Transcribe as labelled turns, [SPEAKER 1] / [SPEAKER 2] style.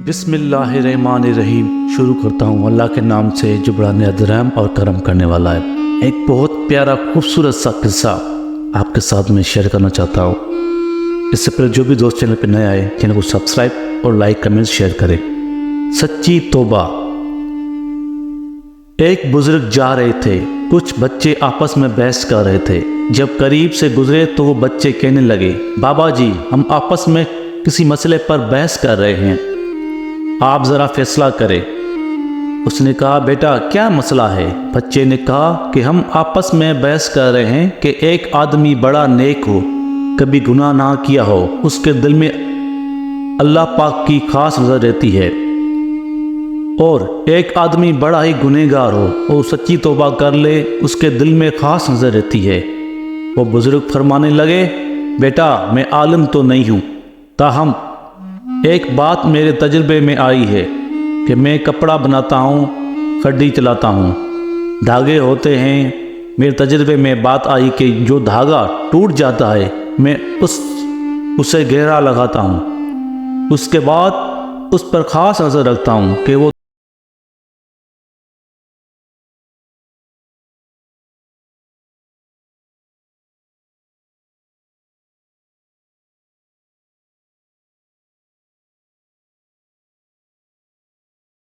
[SPEAKER 1] بسم اللہ الرحمن الرحیم شروع کرتا ہوں اللہ کے نام سے جو بڑا نہایت رحم اور کرم کرنے والا ہے۔ ایک بہت پیارا خوبصورت سا قصہ آپ کے ساتھ میں شیئر کرنا چاہتا ہوں۔ اس سے پہلے جو بھی دوست چینل پہ نئے آئے چینل کو سبسکرائب اور لائک کمنٹ شیئر کریں۔ سچی توبہ۔ ایک بزرگ جا رہے تھے، کچھ بچے آپس میں بحث کر رہے تھے۔ جب قریب سے گزرے تو وہ بچے کہنے لگے، بابا جی ہم آپس میں کسی مسئلے پر بحث کر رہے ہیں، آپ ذرا فیصلہ کریں۔ اس نے کہا، بیٹا کیا مسئلہ ہے؟ بچے نے کہا کہ ہم آپس میں بحث کر رہے ہیں کہ ایک آدمی بڑا نیک ہو، کبھی گناہ نہ کیا ہو، اس کے دل میں اللہ پاک کی خاص نظر رہتی ہے، اور ایک آدمی بڑا ہی گنہگار ہو اور سچی توبہ کر لے، اس کے دل میں خاص نظر رہتی ہے۔ وہ بزرگ فرمانے لگے، بیٹا میں عالم تو نہیں ہوں، تاہم ایک بات میرے تجربے میں آئی ہے کہ میں کپڑا بناتا ہوں، کھڈی چلاتا ہوں، دھاگے ہوتے ہیں۔ میرے تجربے میں بات آئی کہ جو دھاگا ٹوٹ جاتا ہے میں اسے گہرا لگاتا ہوں، اس کے بعد اس پر خاص نظر رکھتا ہوں کہ وہ